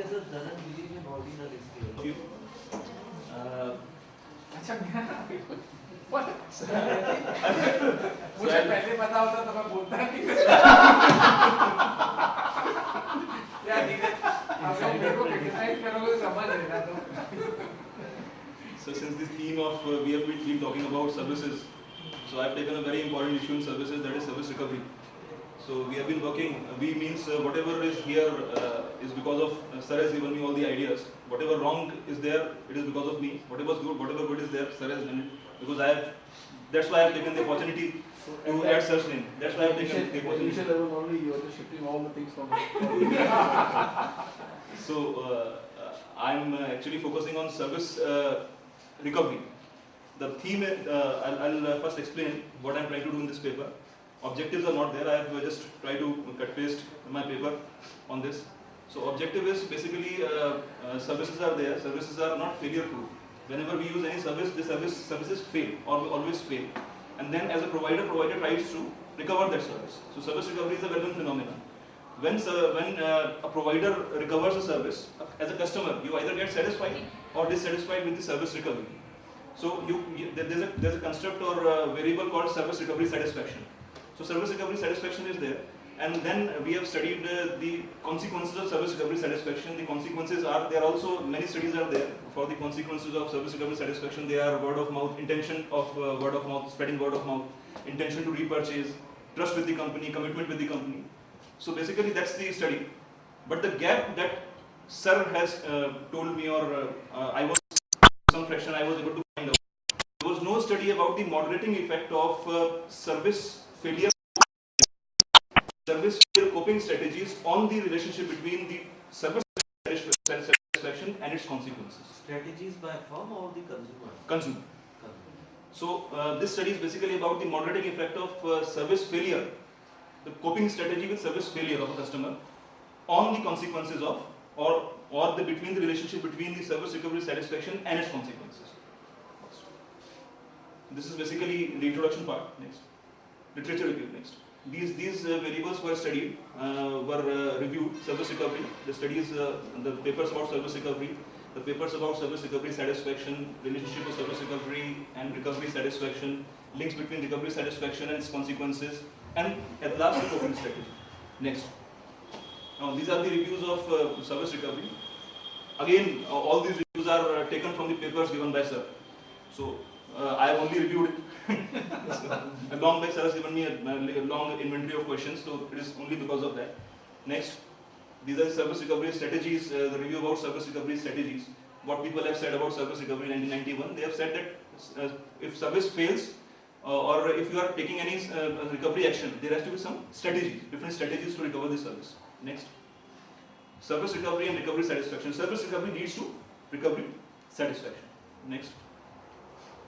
TCS doesn't believe in ordinary scale. अच्छा मुझे पहले पता होता तो मैं बोलता नहीं यार अब मेरे को क्रिटिसाइज करोगे समझ लेना तो So since this theme of we have been talking about services, so I have taken a very important issue in services, that is service recovery. So we have been working, we means whatever is here is because of Sir has given me all the ideas. Whatever wrong is there, it is because of me. Whatever good is there, Sir has done it. Because I have, that's why I have taken the opportunity to add Sir's name. That's why I have taken the opportunity. Initial level only you are just shifting all the things from So I am actually focusing on service recovery. The theme, I'll first explain what I am trying to do in this paper. Objectives are not there, I have just tried to cut paste my paper on this. So objective is basically services are there, services are not failure proof. Whenever we use any service, the services fail or always fail. And then as a provider tries to recover that service. So service recovery is a well-known phenomenon. When a provider recovers a service, as a customer, you either get satisfied or dissatisfied with the service recovery. So there's a construct or a variable called service recovery satisfaction. So service recovery satisfaction is there, and then we have studied the consequences of service recovery satisfaction. The consequences are, there are also many studies are there for the consequences of service recovery satisfaction. They are word of mouth, intention of word of mouth, spreading word of mouth, intention to repurchase, trust with the company, commitment with the company. So basically that's the study. But the gap that Sir has told me, or I was some fraction I was able to find out, there was no study about the moderating effect of service failure coping strategies on the relationship between the service satisfaction and its consequences. Strategies by firm or the consumer? Consumer. So this study is basically about the moderating effect of service failure, the coping strategy with service failure of a customer on the consequences of, or between the relationship between the service recovery satisfaction and its consequences. This is basically the introduction part. Next. Literature review next. These variables were studied, were reviewed. Service recovery, the studies, the papers about service recovery, the papers about service recovery satisfaction, relationship of service recovery and recovery satisfaction, links between recovery satisfaction and its consequences, and at last the coping strategy. Next. Now these are the reviews of service recovery. Again, all these reviews are taken from the papers given by Sir. So I have only reviewed it. Along by Sir has given me a long inventory of questions, so it is only because of that. Next, these are the service recovery strategies, the review about service recovery strategies. What people have said about service recovery in 1991, they have said that if service fails or if you are taking any recovery action, there has to be some strategies, different strategies to recover the service. Next, service recovery and recovery satisfaction. Service recovery leads to recovery satisfaction. Next.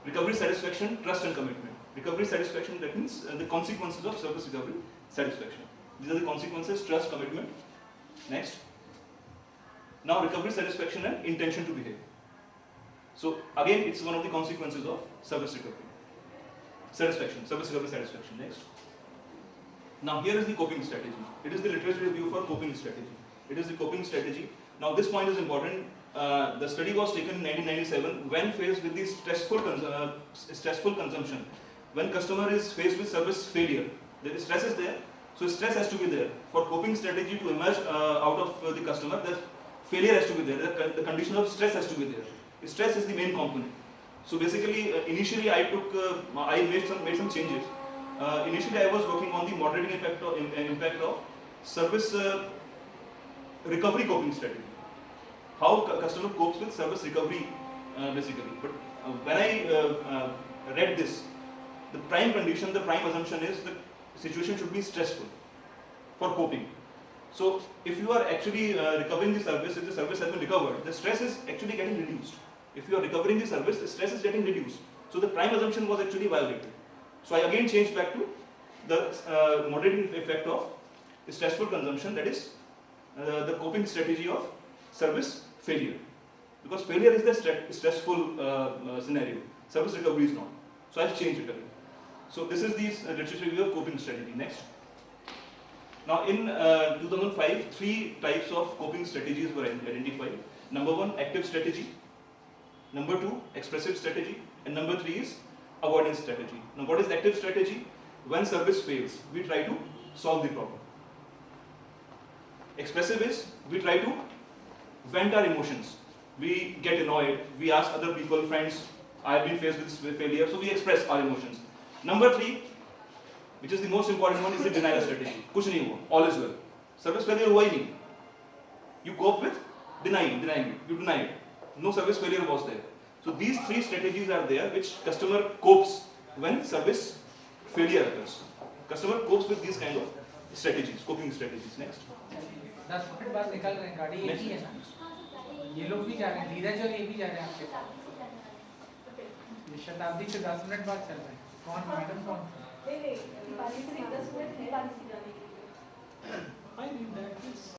Recovery satisfaction, trust and commitment. Recovery satisfaction, that means the consequences of service recovery satisfaction. These are the consequences, trust, commitment. Next. Now recovery satisfaction and intention to behave. So again, it's one of the consequences of service recovery. Satisfaction, service recovery satisfaction. Next. Now here is the coping strategy. It is the literature review for coping strategy. It is the coping strategy. Now this point is important. The study was taken in 1997 when faced with the stressful consumption. When customer is faced with service failure, the stress is there, so stress has to be there. For coping strategy to emerge out of the customer, the failure has to be there, the condition of stress has to be there. Stress is the main component. So basically, initially I made some changes. Initially I was working on the moderating impact of service recovery coping strategy. How customer copes with service recovery basically. But when I read this, the prime condition, the prime assumption is the situation should be stressful for coping. So if you are actually recovering the service, if the service has been recovered, the stress is actually getting reduced. If you are recovering the service, the stress is getting reduced. So the prime assumption was actually violated. So I again changed back to the moderating effect of stressful consumption, that is the coping strategy of service failure. Because failure is the stressful scenario. Service recovery is not. So I've changed it again. So this is the literature review of coping strategy. Next. Now in 2005, 3 types of coping strategies were identified. Number 1, active strategy. Number 2, expressive strategy. And number 3 is avoidance strategy. Now what is active strategy? When service fails, we try to solve the problem. Expressive is, we try to vent our emotions. We get annoyed, we ask other people, friends, I have been faced with this failure, so we express our emotions. Number 3, which is the most important one, is the denial strategy. कुछ नहीं हुआ, all is well. Service failure हुआ ही नहीं. You cope with denying it. You deny it. No service failure was there. So these 3 strategies are there which customer copes when service failure occurs. Customer copes with these kind of strategies, coping strategies. Next. 10 minute बाद निकल रहे हैं, गाड़ी एक ही है ना, ये लोग भी जा रहे हैं, धीरज और ये भी जा रहे हैं आपके पास, ये शताब्दी से 10 मिनट बाद चल रहे हैं, कौन मैडम कौन? नहीं, 10 मिनट है, 10 मिनट जाने के लिए। I need that.